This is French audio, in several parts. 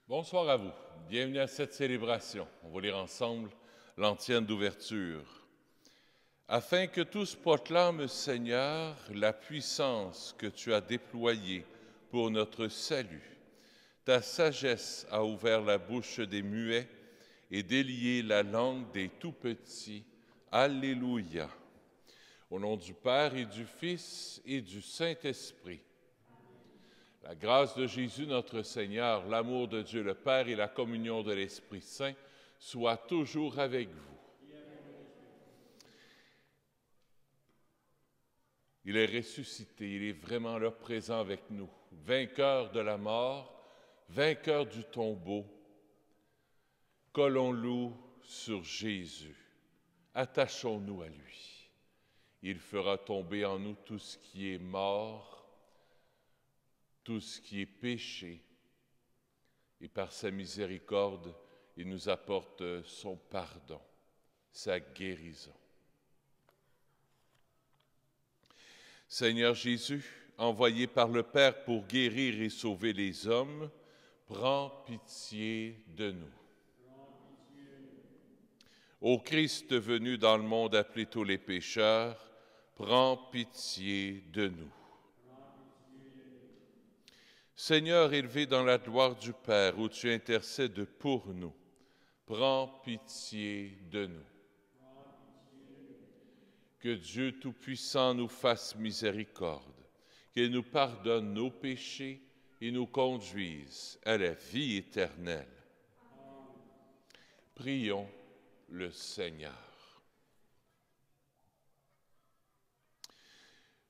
Bonsoir à vous. Bienvenue à cette célébration. On va lire ensemble l'antienne d'ouverture. Afin que tous proclament, Seigneur, la puissance que tu as déployée pour notre salut. Ta sagesse a ouvert la bouche des muets et délié la langue des tout-petits. Alléluia. Au nom du Père et du Fils et du Saint-Esprit. La grâce de Jésus notre Seigneur, l'amour de Dieu le Père et la communion de l'Esprit Saint soient toujours avec vous. Il est ressuscité, il est vraiment là présent avec nous, vainqueur de la mort, vainqueur du tombeau. Collons-nous sur Jésus, attachons-nous à lui. Il fera tomber en nous tout ce qui est mort, tout ce qui est péché, et par sa miséricorde, il nous apporte son pardon, sa guérison. Seigneur Jésus, envoyé par le Père pour guérir et sauver les hommes, prends pitié de nous. Ô Christ venu dans le monde appeler tous les pécheurs, prends pitié de nous. Seigneur, élevé dans la gloire du Père, où tu intercèdes pour nous, prends pitié de nous. Que Dieu Tout-Puissant nous fasse miséricorde, qu'il nous pardonne nos péchés et nous conduise à la vie éternelle. Prions le Seigneur.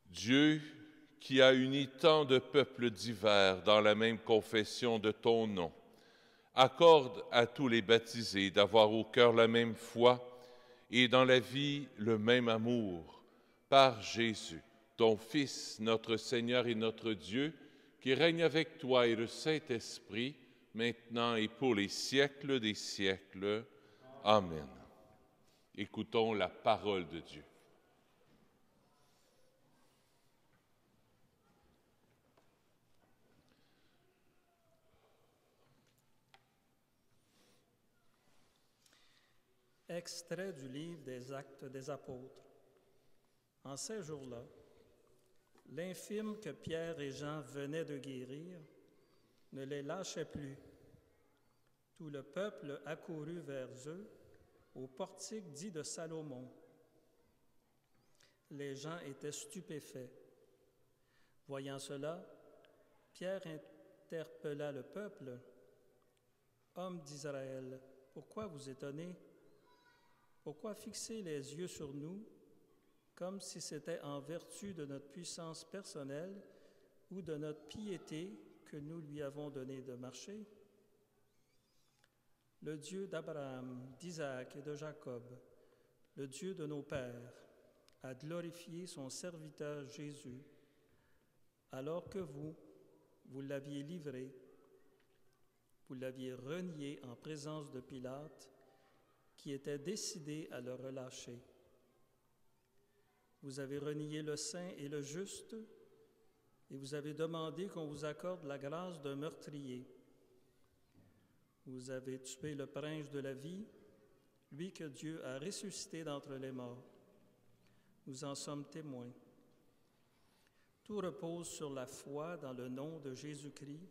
Dieu, qui a uni tant de peuples divers dans la même confession de ton nom, accorde à tous les baptisés d'avoir au cœur la même foi et dans la vie le même amour, par Jésus, ton Fils, notre Seigneur et notre Dieu, qui règne avec toi et le Saint-Esprit, maintenant et pour les siècles des siècles. Amen. Écoutons la parole de Dieu. Extrait du livre des Actes des Apôtres. En ces jours-là, l'infirme que Pierre et Jean venaient de guérir ne les lâchait plus. Tout le peuple accourut vers eux au portique dit de Salomon. Les gens étaient stupéfaits. Voyant cela, Pierre interpella le peuple. « Hommes d'Israël, pourquoi vous étonnez? Pourquoi fixer les yeux sur nous comme si c'était en vertu de notre puissance personnelle ou de notre piété que nous lui avons donné de marcher? Le Dieu d'Abraham, d'Isaac et de Jacob, le Dieu de nos pères, a glorifié son serviteur Jésus, alors que vous l'aviez livré, vous l'aviez renié en présence de Pilate, qui était décidé à le relâcher. Vous avez renié le saint et le juste, et vous avez demandé qu'on vous accorde la grâce d'un meurtrier. Vous avez tué le prince de la vie, lui que Dieu a ressuscité d'entre les morts. Nous en sommes témoins. Tout repose sur la foi dans le nom de Jésus-Christ.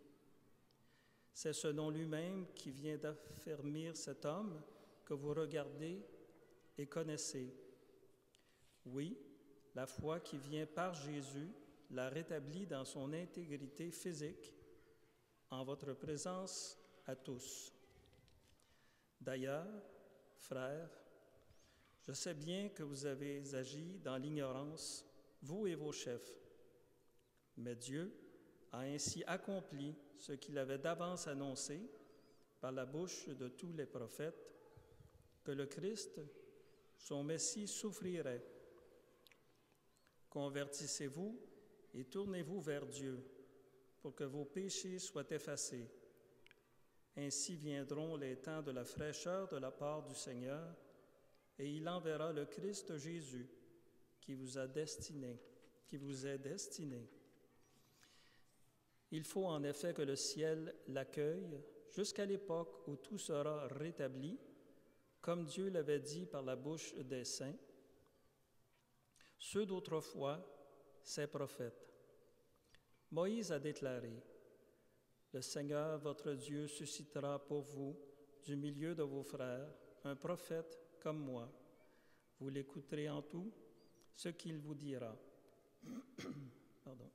C'est ce nom lui-même qui vient d'affermir cet homme que vous regardez et connaissez. Oui, la foi qui vient par Jésus l'a rétabli dans son intégrité physique, en votre présence à tous. D'ailleurs, frères, je sais bien que vous avez agi dans l'ignorance, vous et vos chefs, mais Dieu a ainsi accompli ce qu'il avait d'avance annoncé par la bouche de tous les prophètes, que le Christ, son Messie, souffrirait. Convertissez-vous et tournez-vous vers Dieu pour que vos péchés soient effacés. Ainsi viendront les temps de la fraîcheur de la part du Seigneur, et il enverra le Christ Jésus qui vous est destiné. Il faut en effet que le ciel l'accueille, jusqu'à l'époque où tout sera rétabli, comme Dieu l'avait dit par la bouche des saints, ceux d'autrefois, ces prophètes. Moïse a déclaré, « Le Seigneur, votre Dieu, suscitera pour vous, du milieu de vos frères, un prophète comme moi. Vous l'écouterez en tout, ce qu'il vous dira. » Pardon.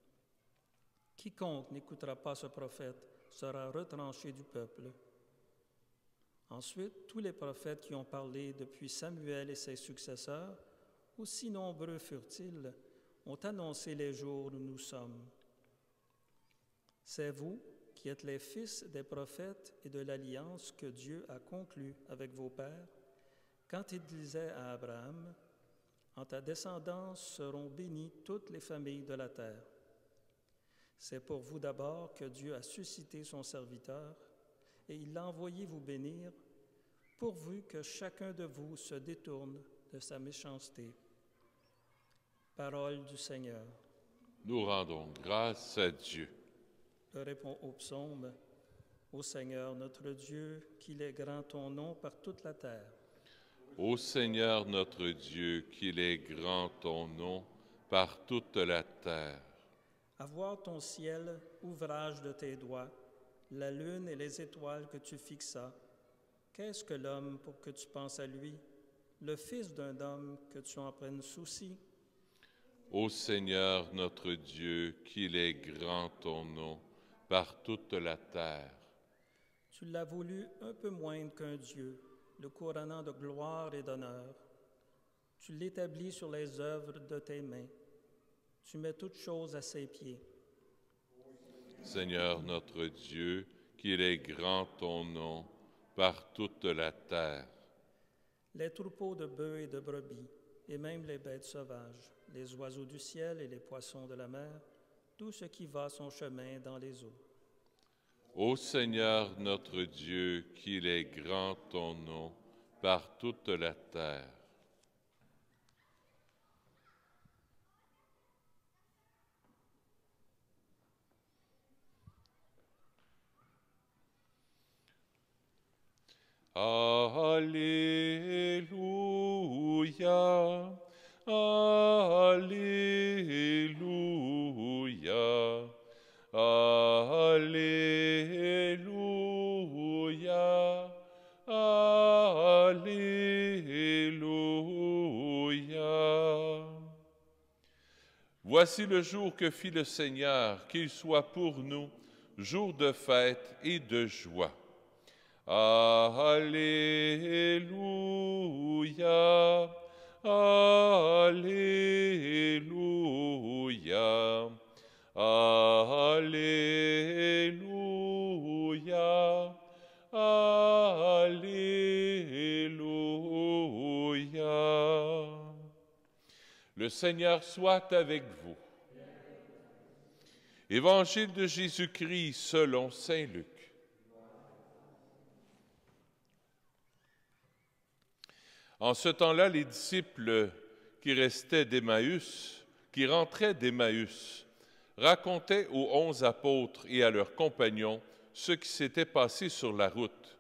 Quiconque n'écoutera pas ce prophète sera retranché du peuple. Ensuite, tous les prophètes qui ont parlé depuis Samuel et ses successeurs, aussi nombreux furent-ils, ont annoncé les jours où nous sommes. C'est vous qui êtes les fils des prophètes et de l'alliance que Dieu a conclue avec vos pères, quand il disait à Abraham, « En ta descendance seront bénies toutes les familles de la terre. » C'est pour vous d'abord que Dieu a suscité son serviteur, et il l'a envoyé vous bénir, pourvu que chacun de vous se détourne de sa méchanceté. Parole du Seigneur. Nous rendons grâce à Dieu. Je réponds au psaume, ô Seigneur notre Dieu, qu'il est grand ton nom par toute la terre. Ô Seigneur notre Dieu, qu'il est grand ton nom par toute la terre. À voir ton ciel, ouvrage de tes doigts, la lune et les étoiles que tu fixas, qu'est-ce que l'homme pour que tu penses à lui, le fils d'un homme que tu en prennes souci? Ô Seigneur notre Dieu, qu'il est grand ton nom par toute la terre. Tu l'as voulu un peu moindre qu'un Dieu, le couronnant de gloire et d'honneur. Tu l'établis sur les œuvres de tes mains. Tu mets toutes choses à ses pieds. Seigneur notre Dieu, qu'il est grand ton nom par toute la terre. Les troupeaux de bœufs et de brebis, et même les bêtes sauvages, les oiseaux du ciel et les poissons de la mer, tout ce qui va son chemin dans les eaux. Ô Seigneur notre Dieu, qu'il est grand ton nom par toute la terre. Alléluia, Alléluia, Alléluia, Alléluia. Voici le jour que fit le Seigneur, qu'il soit pour nous jour de fête et de joie. Alléluia, Alléluia, Alléluia, Alléluia. Le Seigneur soit avec vous. Évangile de Jésus-Christ selon saint Luc. En ce temps-là, les disciples qui rentraient d'Emmaüs, racontaient aux 11 apôtres et à leurs compagnons ce qui s'était passé sur la route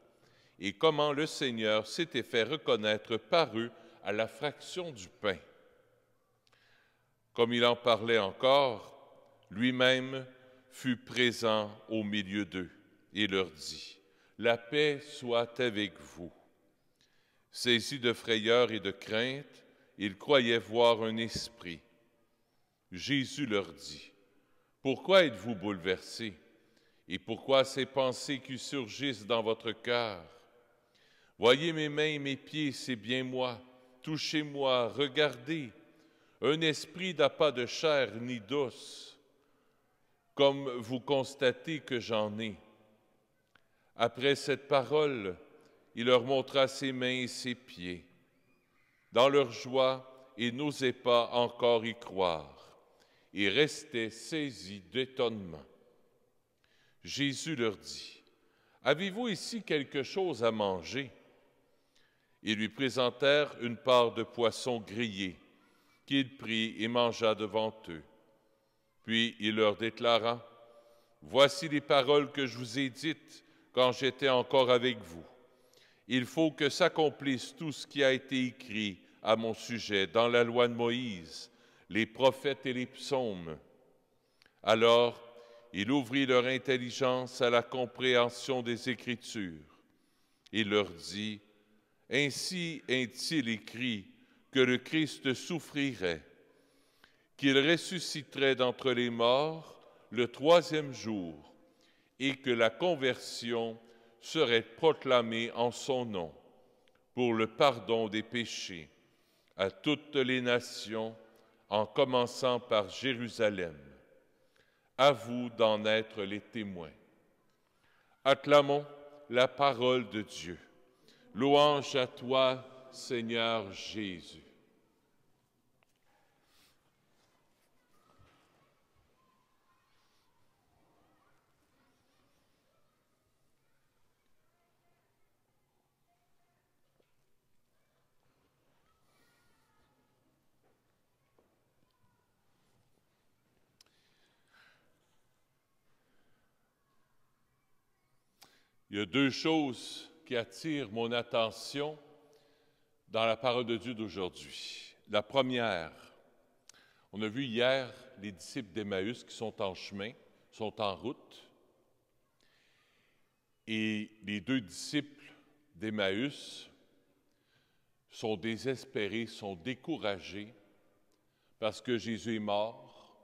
et comment le Seigneur s'était fait reconnaître par eux à la fraction du pain. Comme il en parlait encore, lui-même fut présent au milieu d'eux et leur dit, « La paix soit avec vous. » Saisis de frayeur et de crainte, ils croyaient voir un esprit. Jésus leur dit, « Pourquoi êtes-vous bouleversés? Et pourquoi ces pensées qui surgissent dans votre cœur? Voyez mes mains et mes pieds, c'est bien moi. Touchez-moi, regardez. Un esprit n'a pas de chair ni d'os, comme vous constatez que j'en ai. » Après cette parole, il leur montra ses mains et ses pieds. Dans leur joie, ils n'osaient pas encore y croire et restaient saisis d'étonnement. Jésus leur dit, « Avez-vous ici quelque chose à manger? » Ils lui présentèrent une part de poisson grillé qu'il prit et mangea devant eux. Puis il leur déclara, « Voici les paroles que je vous ai dites quand j'étais encore avec vous. Il faut que s'accomplisse tout ce qui a été écrit à mon sujet dans la loi de Moïse, les prophètes et les psaumes. » Alors, il ouvrit leur intelligence à la compréhension des Écritures. Il leur dit, « Ainsi est-il écrit que le Christ souffrirait, qu'il ressusciterait d'entre les morts le troisième jour, et que la conversion serait proclamée en son nom pour le pardon des péchés à toutes les nations, en commençant par Jérusalem. À vous d'en être les témoins. » Acclamons la parole de Dieu. Louange à toi, Seigneur Jésus. Il y a deux choses qui attirent mon attention dans la parole de Dieu d'aujourd'hui. La première, on a vu hier les disciples d'Emmaüs qui sont en chemin, sont en route, et les deux disciples d'Emmaüs sont désespérés, sont découragés parce que Jésus est mort,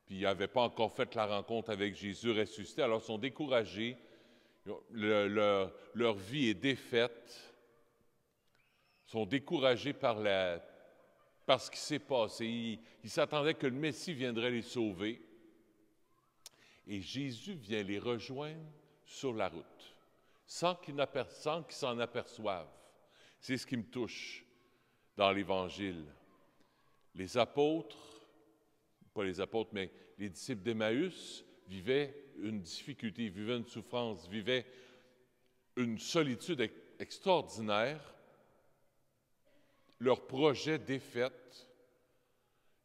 puis ils n'avaient pas encore fait la rencontre avec Jésus ressuscité, alors ils sont découragés. Leur vie est défaite, sont découragés par ce qui s'est passé. Ils s'attendaient que le Messie viendrait les sauver. Et Jésus vient les rejoindre sur la route, sans qu'ils s'en aperçoivent. C'est ce qui me touche dans l'Évangile. Les apôtres, pas les apôtres, mais les disciples d'Emmaüs, vivaient une difficulté, vivaient une souffrance, vivaient une solitude extraordinaire. Leur projet défaite,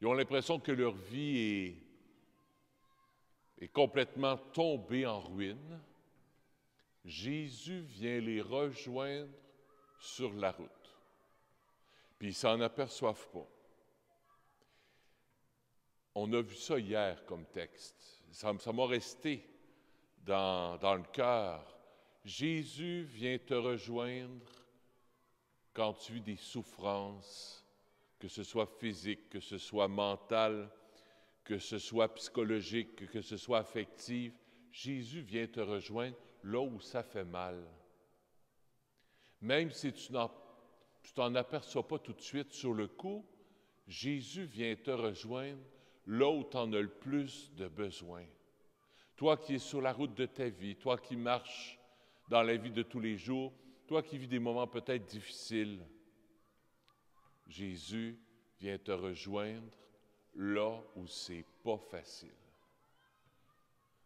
ils ont l'impression que leur vie est complètement tombée en ruine. Jésus vient les rejoindre sur la route. Puis ils ne s'en aperçoivent pas. On a vu ça hier comme texte. Ça m'a resté dans le cœur. Jésus vient te rejoindre quand tu vis des souffrances, que ce soit physique, que ce soit mental, que ce soit psychologique, que ce soit affectif. Jésus vient te rejoindre là où ça fait mal. Même si tu t'en aperçois pas tout de suite sur le coup, Jésus vient te rejoindre là où tu en as le plus de besoin. Toi qui es sur la route de ta vie, toi qui marches dans la vie de tous les jours, toi qui vis des moments peut-être difficiles, Jésus vient te rejoindre là où c'est pas facile.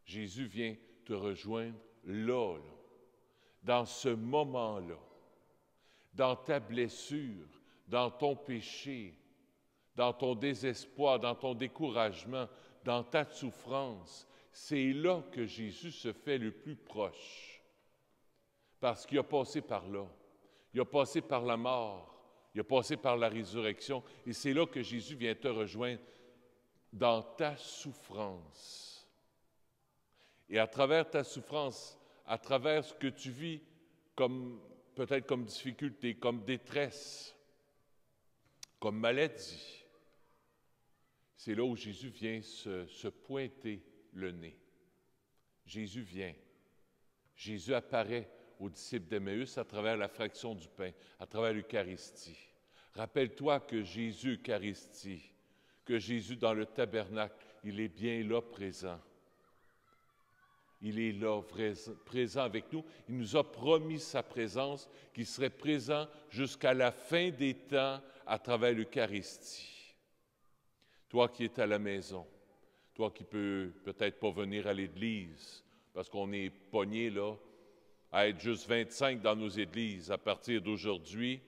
Jésus vient te rejoindre là, dans ce moment-là, dans ta blessure, dans ton péché, dans ton désespoir, dans ton découragement, dans ta souffrance. C'est là que Jésus se fait le plus proche. Parce qu'il a passé par là. Il a passé par la mort. Il a passé par la résurrection. Et c'est là que Jésus vient te rejoindre dans ta souffrance. Et à travers ta souffrance, à travers ce que tu vis peut-être comme difficulté, comme détresse, comme maladie, c'est là où Jésus vient se pointer le nez. Jésus vient. Jésus apparaît aux disciples d'Emmaüs à travers la fraction du pain, à travers l'Eucharistie. Rappelle-toi que Jésus Eucharistie, que Jésus dans le tabernacle, il est bien là présent. Il est là, présent avec nous. Il nous a promis sa présence, qu'il serait présent jusqu'à la fin des temps à travers l'Eucharistie. Toi qui es à la maison, toi qui peux peut-être pas venir à l'Église, parce qu'on est pogné là, à être juste 25 dans nos églises. À partir d'aujourd'hui,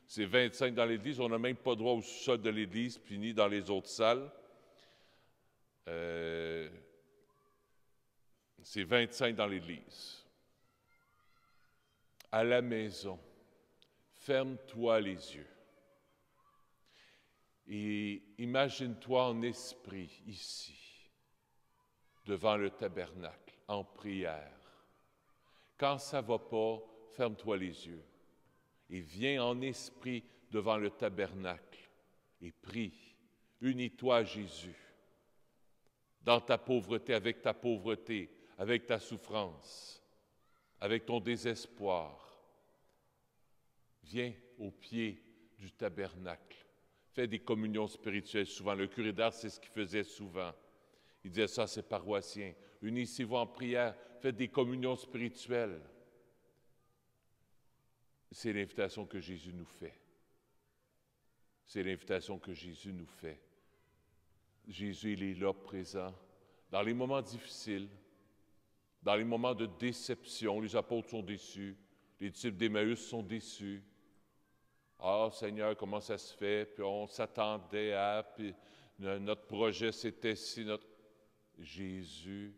c'est 25 dans l'Église. On n'a même pas droit au sous-sol de l'Église, puis ni dans les autres salles. C'est 25 dans l'Église. à la maison, ferme-toi les yeux et imagine-toi en esprit ici, devant le tabernacle, en prière. Quand ça ne va pas, ferme-toi les yeux et viens en esprit devant le tabernacle et prie. Unis-toi à Jésus dans ta pauvreté, avec ta souffrance, avec ton désespoir. Viens au pied du tabernacle. Fais des communions spirituelles souvent. Le curé d'Ars, c'est ce qu'il faisait souvent. Il disait ça à ses paroissiens. Unissez-vous en prière, faites des communions spirituelles. C'est l'invitation que Jésus nous fait. C'est l'invitation que Jésus nous fait. Jésus, il est là, présent, dans les moments difficiles, dans les moments de déception. Les apôtres sont déçus, les disciples d'Emmaüs sont déçus. Ah, Seigneur, comment ça se fait? Puis on s'attendait à, puis notre projet, c'était si notre... Jésus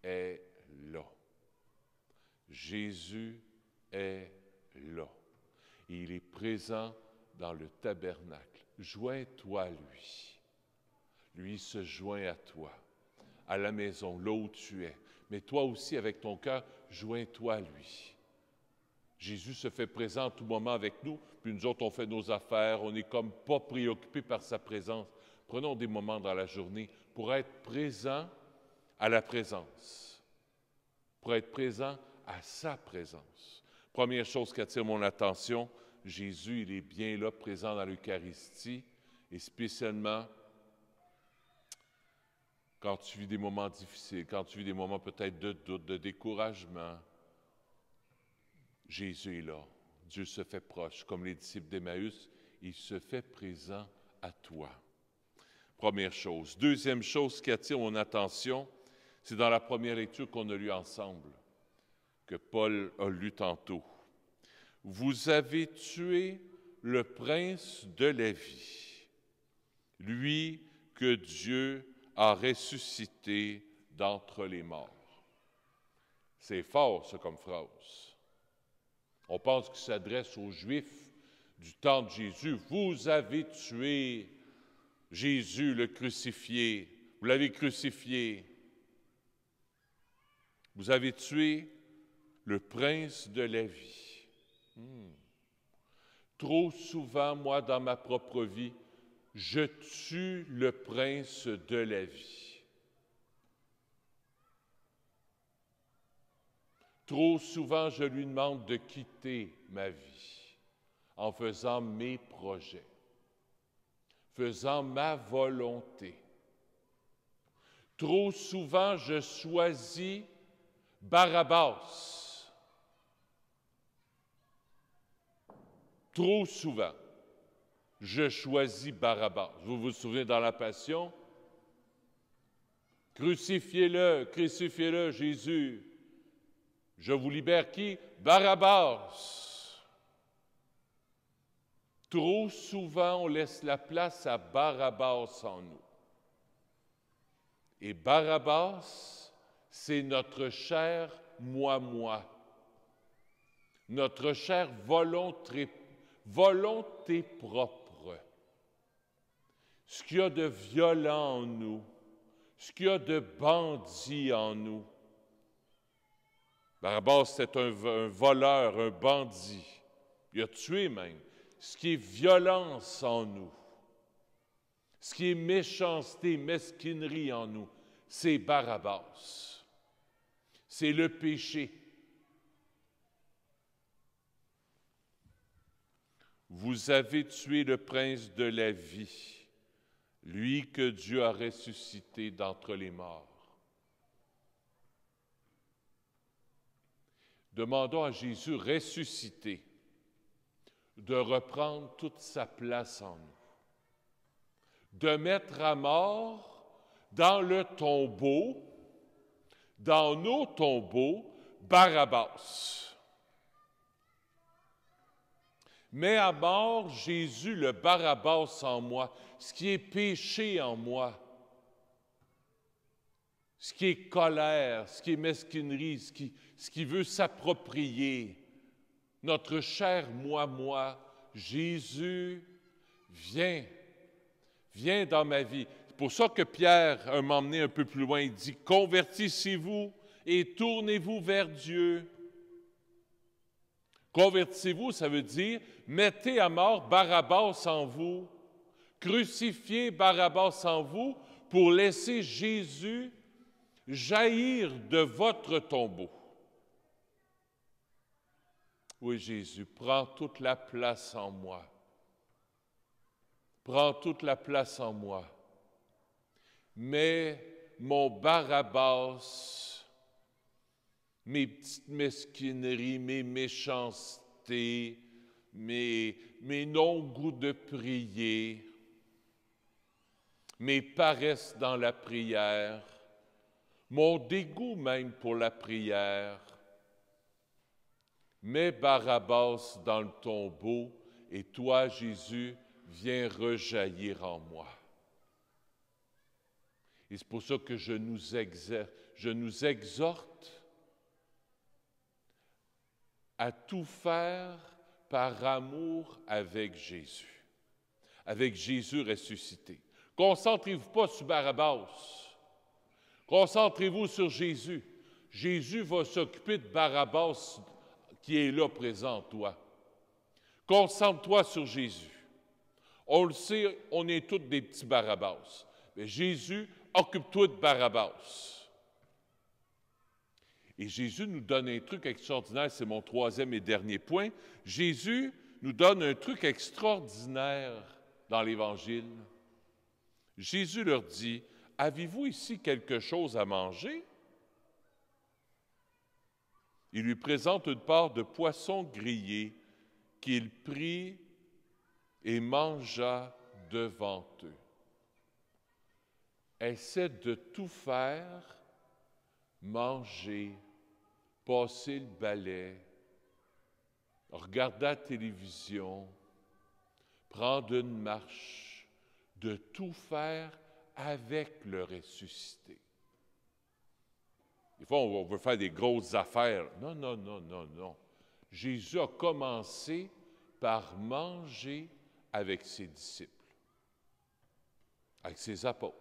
est là. Jésus est là. Il est présent dans le tabernacle. Joins-toi à lui. Lui se joint à toi, à la maison, là où tu es. Mais toi aussi, avec ton cœur, joins-toi à lui. Jésus se fait présent à tout moment avec nous, puis nous autres, on fait nos affaires, on n'est comme pas préoccupés par sa présence. Prenons des moments dans la journée pour être présents à la présence, pour être présents à sa présence. Première chose qui attire mon attention, Jésus, il est bien là, présent dans l'Eucharistie, et spécialement quand tu vis des moments difficiles, quand tu vis des moments peut-être de doute, de découragement. Jésus est là. Dieu se fait proche. Comme les disciples d'Emmaüs, il se fait présent à toi. Première chose. Deuxième chose qui attire mon attention, c'est dans la première lecture qu'on a lue ensemble, que Paul a lu tantôt. Vous avez tué le prince de la vie, lui que Dieu a ressuscité d'entre les morts. C'est fort, ça, comme phrase. On pense qu'il s'adresse aux Juifs du temps de Jésus. Vous avez tué Jésus le crucifié. Vous l'avez crucifié. Vous avez tué le prince de la vie. Trop souvent, moi, dans ma propre vie, je tue le prince de la vie. Trop souvent, je lui demande de quitter ma vie en faisant mes projets, faisant ma volonté. Trop souvent, je choisis Barabbas. Trop souvent, je choisis Barabbas. Vous vous souvenez dans la Passion? Crucifiez-le, crucifiez-le, Jésus. Je vous libère qui? Barabbas. Trop souvent, on laisse la place à Barabbas en nous. Et Barabbas, c'est notre chair moi-moi, notre chère volonté propre. Ce qu'il y a de violent en nous, ce qu'il y a de bandit en nous. Barabbas, c'est un voleur, un bandit. Il a tué même. Ce qui est violence en nous, ce qui est méchanceté, mesquinerie en nous, c'est Barabbas. C'est le péché. Vous avez tué le prince de la vie, lui que Dieu a ressuscité d'entre les morts. Demandons à Jésus ressuscité de reprendre toute sa place en nous, de mettre à mort dans le tombeau, dans nos tombeaux, Barabbas. Mets à mort, Jésus, le Barabbas en moi, ce qui est péché en moi, ce qui est colère, ce qui est mesquinerie, ce qui veut s'approprier. notre cher moi, Jésus, viens, viens dans ma vie. C'est pour ça que Pierre m'a emmené un peu plus loin. Il dit, convertissez-vous et tournez-vous vers Dieu. Convertissez-vous, ça veut dire, mettez à mort Barabbas en vous, crucifiez Barabbas en vous pour laisser Jésus jaillir de votre tombeau. Oui, Jésus, prends toute la place en moi. Prends toute la place en moi. Mais mon Barabbas, mes petites mesquineries, mes méchancetés, mes non-goûts de prier, mes paresses dans la prière, mon dégoût même pour la prière, mets Barabbas dans le tombeau et toi, Jésus, viens rejaillir en moi. Et c'est pour ça que je nous exhorte à tout faire par amour avec Jésus ressuscité. Concentrez-vous pas sur Barabbas, concentrez-vous sur Jésus. Jésus va s'occuper de Barabbas qui est là présent en toi. Concentre-toi sur Jésus. On le sait, on est tous des petits Barabbas. Mais Jésus, occupe-toi de Barabbas. Et Jésus nous donne un truc extraordinaire, c'est mon troisième et dernier point. Jésus nous donne un truc extraordinaire dans l'Évangile. Jésus leur dit, « Avez-vous ici quelque chose à manger? » Il lui présente une part de poisson grillé qu'il prit et mangea devant eux. Essaie de tout faire, manger, passer le balai, regarder la télévision, prendre une marche, de tout faire avec le ressuscité. Des fois, on veut faire des grosses affaires. Non, non, non, non, non. Jésus a commencé par manger avec ses disciples, avec ses apôtres.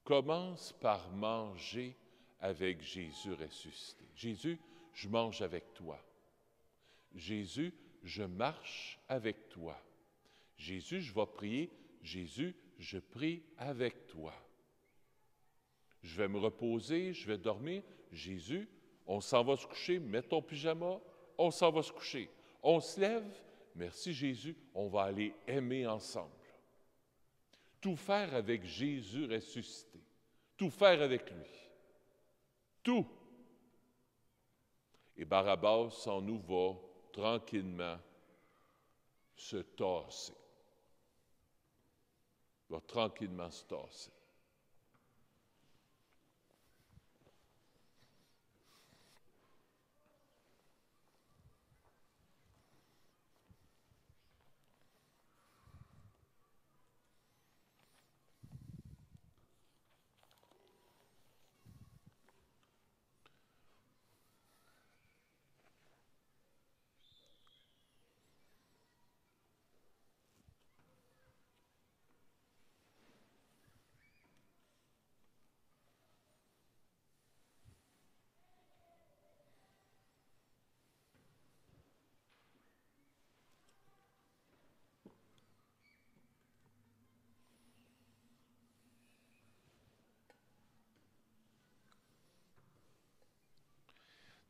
Commence par manger avec Jésus ressuscité. Jésus, je mange avec toi. Jésus, je marche avec toi. Jésus, je vais prier. Jésus, je prie avec toi. Je vais me reposer, je vais dormir. Jésus, on s'en va se coucher, mets ton pyjama, on s'en va se coucher. On se lève, merci Jésus, on va aller aimer ensemble. Tout faire avec Jésus ressuscité. Tout faire avec lui. Tout. Et Barabbas en nous va tranquillement se tasser. Il va tranquillement se tasser.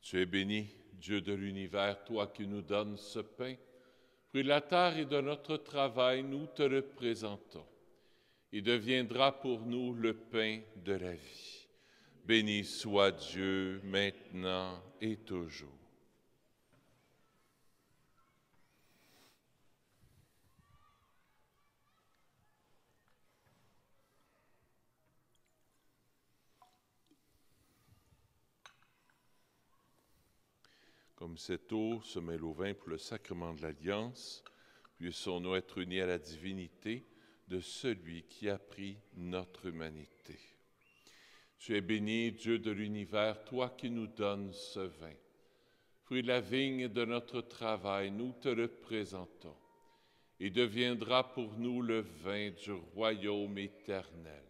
Tu es béni, Dieu de l'univers, toi qui nous donnes ce pain. Fruit de la terre et de notre travail, nous te le présentons. Il deviendra pour nous le pain de la vie. Béni soit Dieu, maintenant et toujours. Comme cette eau se mêle au vin pour le sacrement de l'Alliance, puissions-nous être unis à la divinité de celui qui a pris notre humanité. Tu es béni, Dieu de l'univers, toi qui nous donnes ce vin. fruit de la vigne de notre travail, nous te le présentons, et deviendra pour nous le vin du royaume éternel.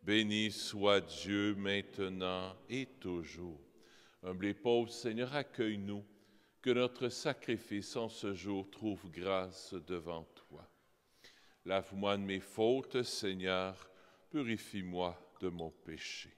Béni soit Dieu maintenant et toujours. Humble et pauvre Seigneur, accueille-nous, que notre sacrifice en ce jour trouve grâce devant toi. Lave-moi de mes fautes, Seigneur, purifie-moi de mon péché.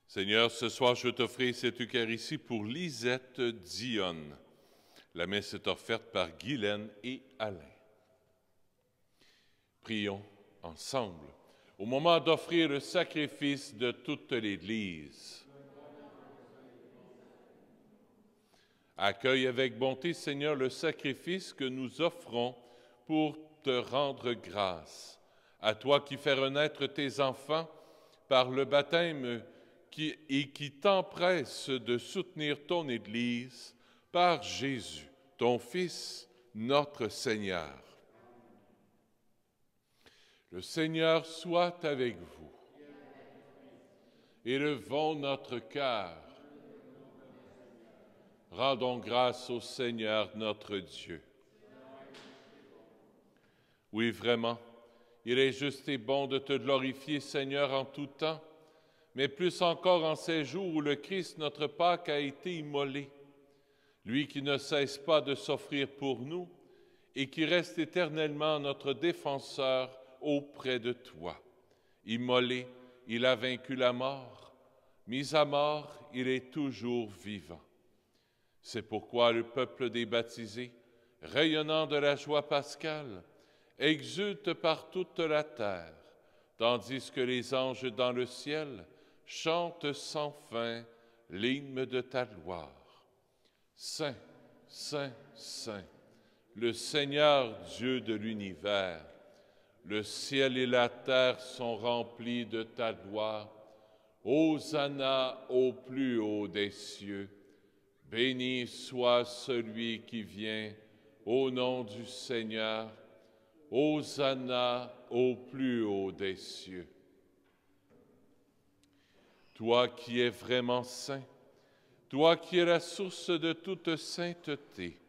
Seigneur, ce soir, je t'offre cette Eucharistie pour Lisette Dionne. La messe est offerte par Guylaine et Alain. Prions ensemble au moment d'offrir le sacrifice de toute l'Église. Accueille avec bonté, Seigneur, le sacrifice que nous offrons pour te rendre grâce. À toi qui fais renaître tes enfants par le baptême et qui t'empresse de soutenir ton Église par Jésus, ton Fils, notre Seigneur. Le Seigneur soit avec vous. Élevons notre cœur. Rendons grâce au Seigneur notre Dieu. Oui, vraiment, il est juste et bon de te glorifier, Seigneur, en tout temps, mais plus encore en ces jours où le Christ, notre Pâque, a été immolé. Lui qui ne cesse pas de s'offrir pour nous et qui reste éternellement notre défenseur auprès de toi. Immolé, il a vaincu la mort. Mis à mort, il est toujours vivant. C'est pourquoi le peuple des baptisés, rayonnant de la joie pascale, exulte par toute la terre, tandis que les anges dans le ciel chantent sans fin l'hymne de ta gloire. Saint, Saint, Saint, le Seigneur Dieu de l'univers, le ciel et la terre sont remplis de ta gloire. Hosanna au plus haut des cieux. Béni soit celui qui vient au nom du Seigneur. Hosanna au plus haut des cieux. Toi qui es vraiment saint, toi qui es la source de toute sainteté,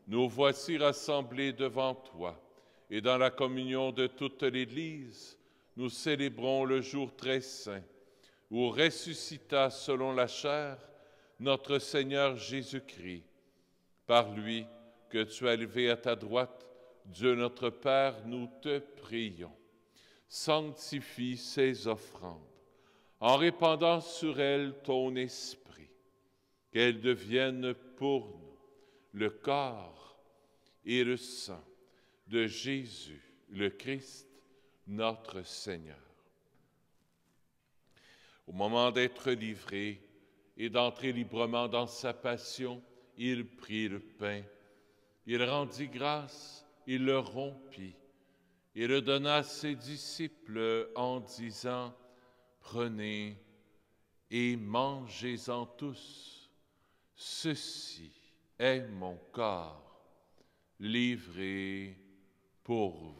nous voici rassemblés devant toi, et dans la communion de toute l'Église, nous célébrons le jour très saint, où ressuscita selon la chair notre Seigneur Jésus-Christ. Par lui, que tu as élevé à ta droite, Dieu notre Père, nous te prions. Sanctifie ces offrandes, en répandant sur elles ton esprit, qu'elles deviennent pour nous le corps et le sang de Jésus, le Christ, notre Seigneur. Au moment d'être livré et d'entrer librement dans sa passion, il prit le pain, il rendit grâce, il le rompit, et le donna à ses disciples en disant: « Prenez et mangez-en tous. Ceci est mon corps livré pour vous. »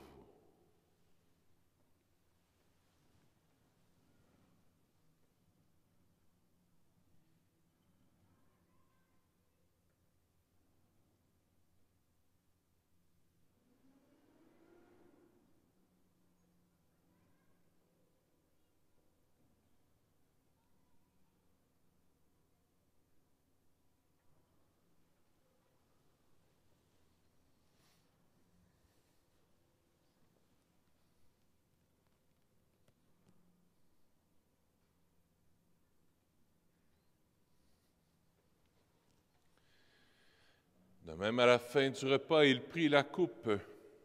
De même, à la fin du repas, il prit la coupe.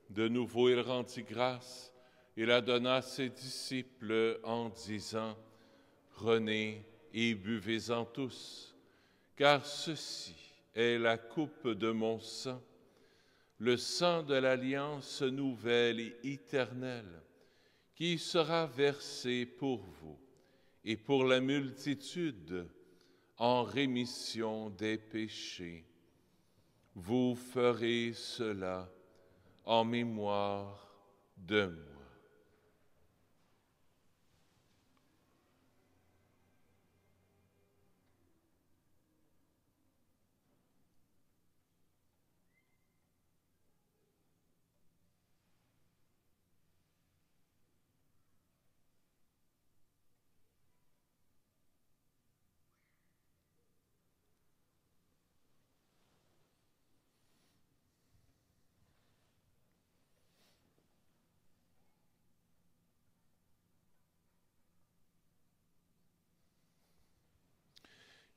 De nouveau, il rendit grâce et la donna à ses disciples en disant: « Prenez et buvez-en tous, car ceci est la coupe de mon sang, le sang de l'alliance nouvelle et éternelle, qui sera versé pour vous et pour la multitude en rémission des péchés. Vous ferez cela en mémoire de moi.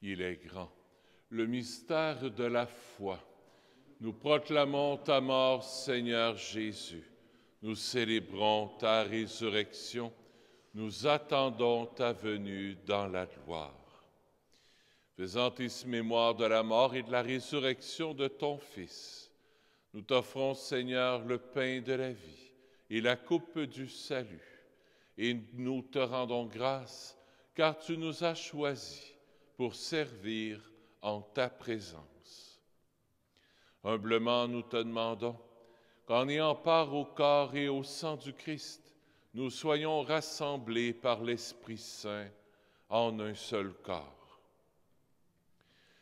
Il est grand, le mystère de la foi. Nous proclamons ta mort, Seigneur Jésus. Nous célébrons ta résurrection. Nous attendons ta venue dans la gloire. Faisant ici mémoire de la mort et de la résurrection de ton Fils, nous t'offrons, Seigneur, le pain de la vie et la coupe du salut. Et nous te rendons grâce, car tu nous as choisis pour servir en ta présence. Humblement, nous te demandons qu'en ayant part au corps et au sang du Christ, nous soyons rassemblés par l'Esprit Saint en un seul corps.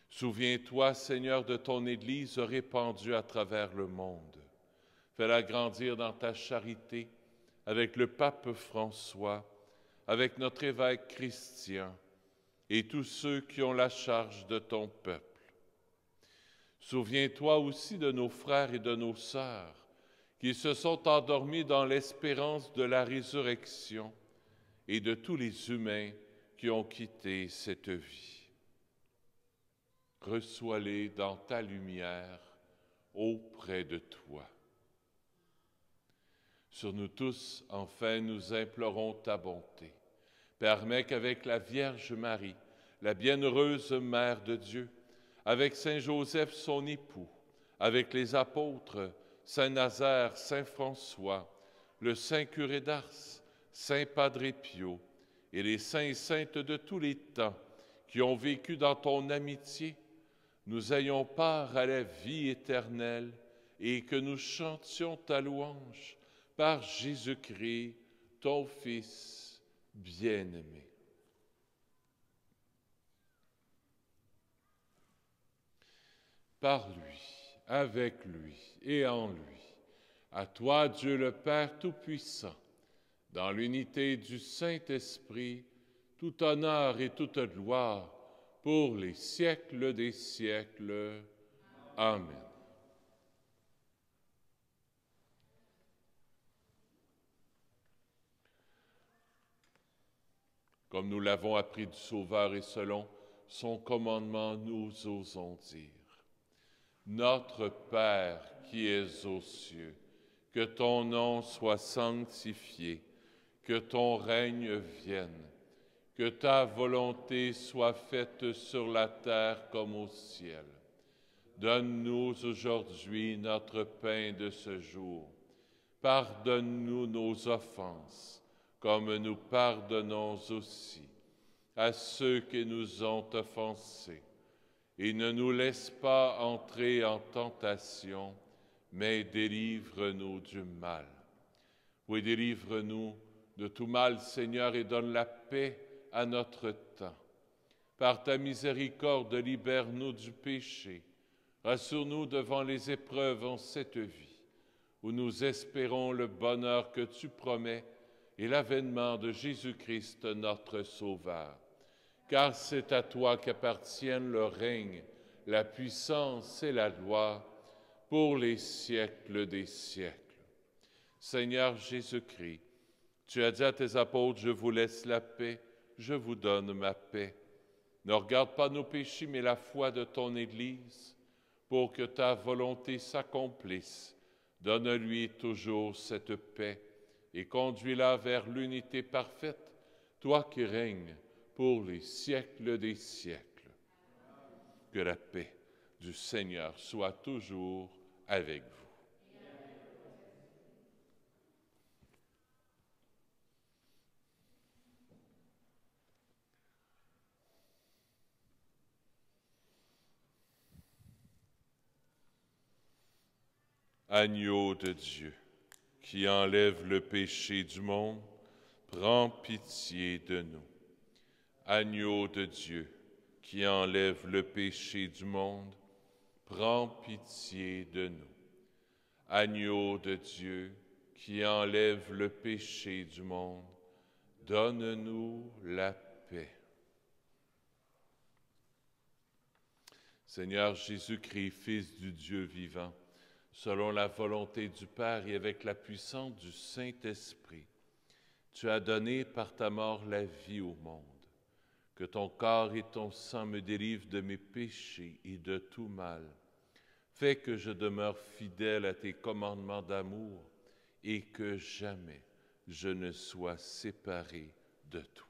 Souviens-toi, Seigneur, de ton Église répandue à travers le monde. Fais-la grandir dans ta charité avec le pape François, avec notre évêque Christian, et tous ceux qui ont la charge de ton peuple. Souviens-toi aussi de nos frères et de nos sœurs qui se sont endormis dans l'espérance de la résurrection et de tous les humains qui ont quitté cette vie. Reçois-les dans ta lumière auprès de toi. Sur nous tous, enfin, nous implorons ta bonté. Permets qu'avec la Vierge Marie, la bienheureuse Mère de Dieu, avec Saint Joseph son époux, avec les apôtres, Saint Nazaire, Saint François, le Saint curé d'Ars, Saint Padre Pio, et les saints et saintes de tous les temps qui ont vécu dans ton amitié, nous ayons part à la vie éternelle et que nous chantions ta louange par Jésus-Christ, ton Fils bien-aimé. Par lui, avec lui et en lui, à toi Dieu le Père Tout-Puissant, dans l'unité du Saint-Esprit, tout honneur et toute gloire pour les siècles des siècles. Amen. Comme nous l'avons appris du Sauveur et selon son commandement, nous osons dire: Notre Père qui es aux cieux, que ton nom soit sanctifié, que ton règne vienne, que ta volonté soit faite sur la terre comme au ciel. Donne-nous aujourd'hui notre pain de ce jour. Pardonne-nous nos offenses, comme nous pardonnons aussi à ceux qui nous ont offensés. Et ne nous laisse pas entrer en tentation, mais délivre-nous du mal. Oui, délivre-nous de tout mal, Seigneur, et donne la paix à notre temps. Par ta miséricorde, libère-nous du péché. Rassure-nous devant les épreuves en cette vie, où nous espérons le bonheur que tu promets et l'avènement de Jésus-Christ, notre Sauveur. Car c'est à toi qu'appartiennent le règne, la puissance et la gloire pour les siècles des siècles. Seigneur Jésus-Christ, tu as dit à tes apôtres: je vous laisse la paix, je vous donne ma paix. Ne regarde pas nos péchés, mais la foi de ton Église, pour que ta volonté s'accomplisse. Donne-lui toujours cette paix et conduis-la vers l'unité parfaite, toi qui règnes pour les siècles des siècles. Que la paix du Seigneur soit toujours avec vous. Agneau de Dieu, qui enlève le péché du monde, prends pitié de nous. Agneau de Dieu, qui enlève le péché du monde, prends pitié de nous. Agneau de Dieu, qui enlève le péché du monde, donne-nous la paix. Seigneur Jésus-Christ, Fils du Dieu vivant, selon la volonté du Père et avec la puissance du Saint-Esprit, tu as donné par ta mort la vie au monde. Que ton corps et ton sang me délivrent de mes péchés et de tout mal. Fais que je demeure fidèle à tes commandements d'amour et que jamais je ne sois séparé de toi.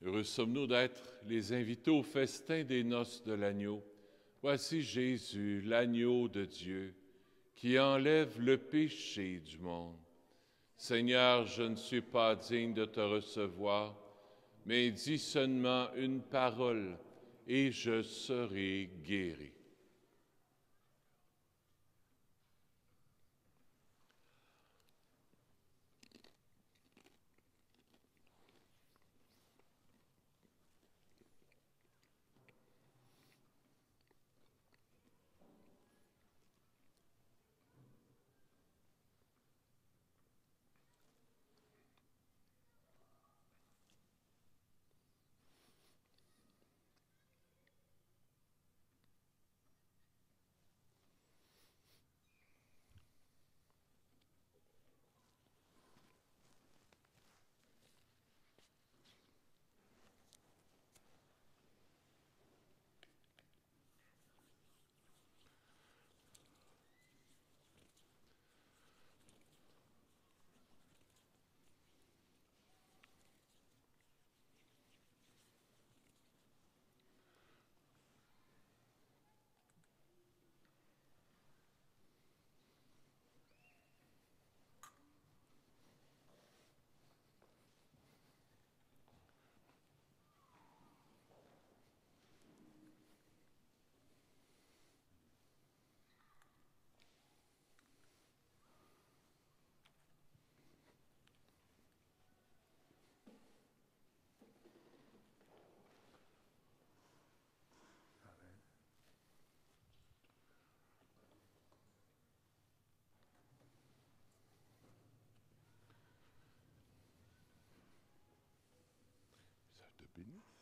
Heureux sommes-nous d'être les invités au festin des noces de l'agneau. Voici Jésus, l'agneau de Dieu, qui enlève le péché du monde. Seigneur, je ne suis pas digne de te recevoir, mais dis seulement une parole et je serai guéri. Ça te bénisse.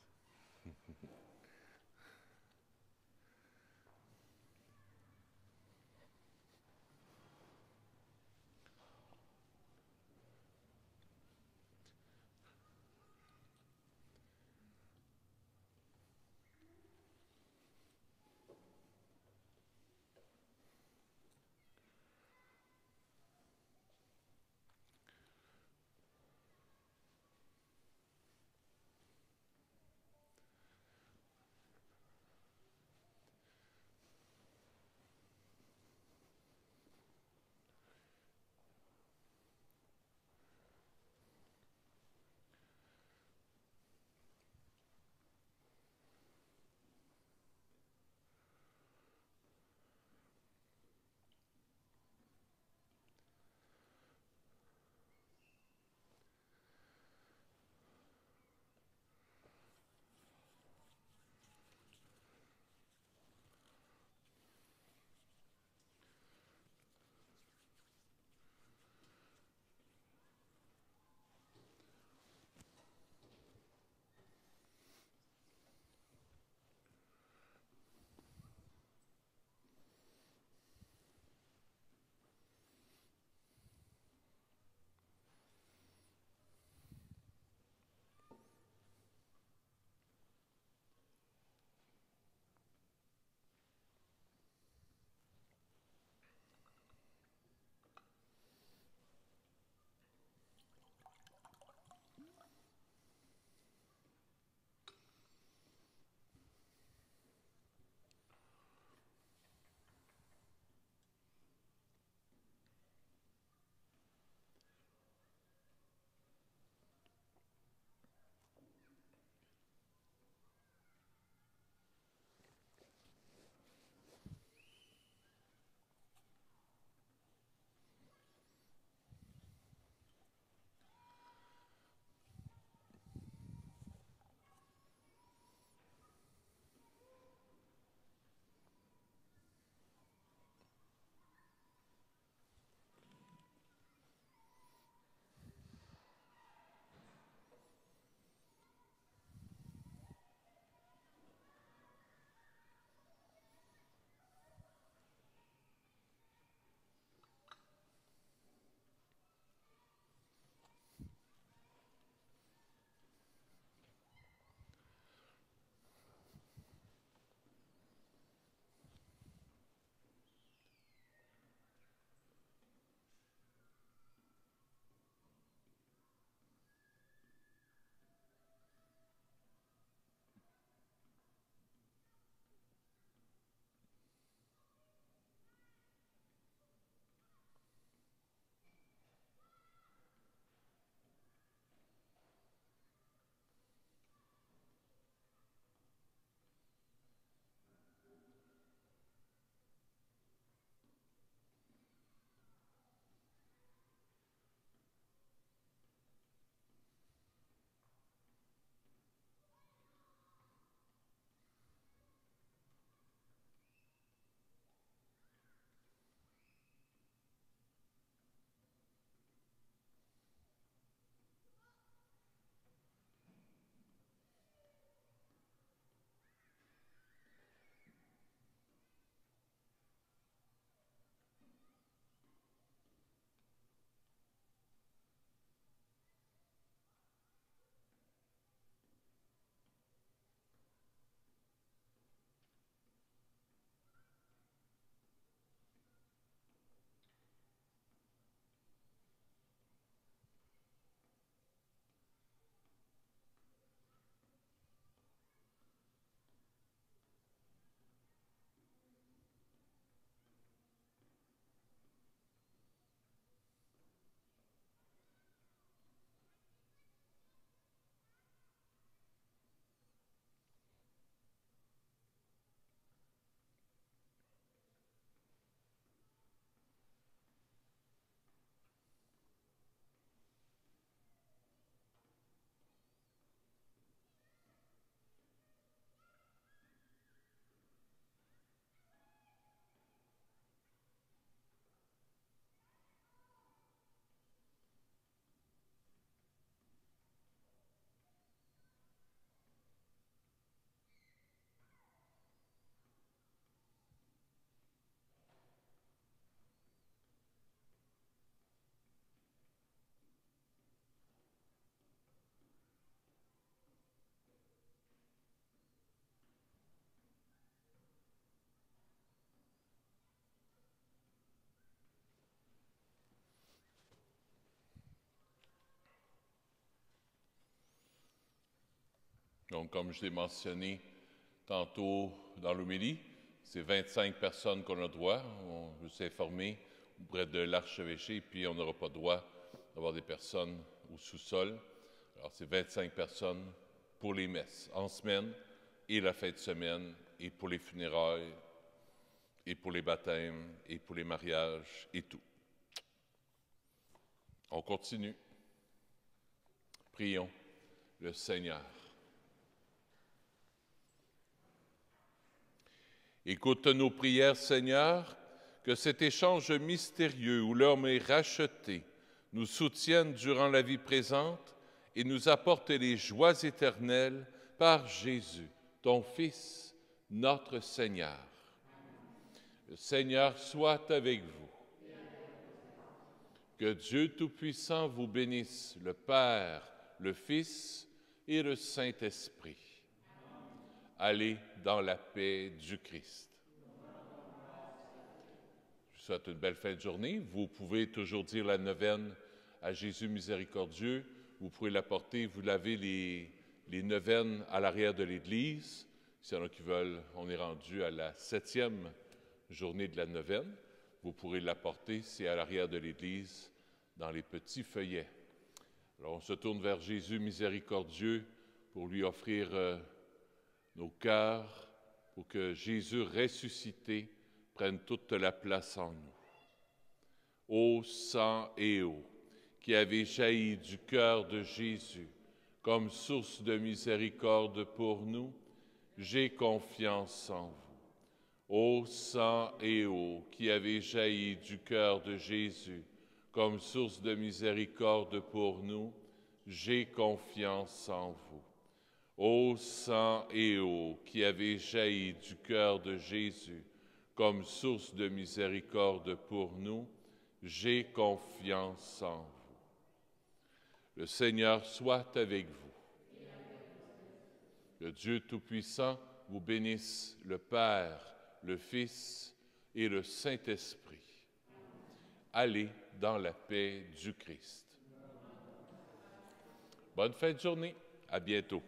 Donc, comme je l'ai mentionné tantôt dans l'homélie, c'est 25 personnes qu'on a droit. Je suis informé auprès de l'archevêché, puis on n'aura pas droit d'avoir des personnes au sous-sol. Alors, c'est 25 personnes pour les messes en semaine et la fin de semaine, et pour les funérailles, et pour les baptêmes, et pour les mariages, et tout. On continue. Prions le Seigneur. Écoute nos prières, Seigneur, que cet échange mystérieux où l'homme est racheté nous soutienne durant la vie présente et nous apporte les joies éternelles par Jésus, ton Fils, notre Seigneur. Le Seigneur soit avec vous. Que Dieu Tout-Puissant vous bénisse, le Père, le Fils et le Saint-Esprit. Allez dans la paix du Christ. Je vous souhaite une belle fin de journée. Vous pouvez toujours dire la neuvaine à Jésus miséricordieux. Vous pouvez la porter, vous l'avez les neuvaines à l'arrière de l'Église. S'il y en a qui veulent, on est rendu à la 7e journée de la neuvaine. Vous pourrez la porter, c'est à l'arrière de l'Église, dans les petits feuillets. Alors on se tourne vers Jésus miséricordieux pour lui offrir nos cœurs, pour que Jésus ressuscité prenne toute la place en nous. Ô sang et eau qui avez jailli du cœur de Jésus comme source de miséricorde pour nous, j'ai confiance en vous. Ô sang et eau qui avez jailli du cœur de Jésus comme source de miséricorde pour nous, j'ai confiance en vous. Ô sang et eau qui avez jailli du cœur de Jésus comme source de miséricorde pour nous, j'ai confiance en vous. Le Seigneur soit avec vous. Que Dieu Tout-Puissant vous bénisse, le Père, le Fils et le Saint-Esprit. Allez dans la paix du Christ. Bonne fin de journée. À bientôt.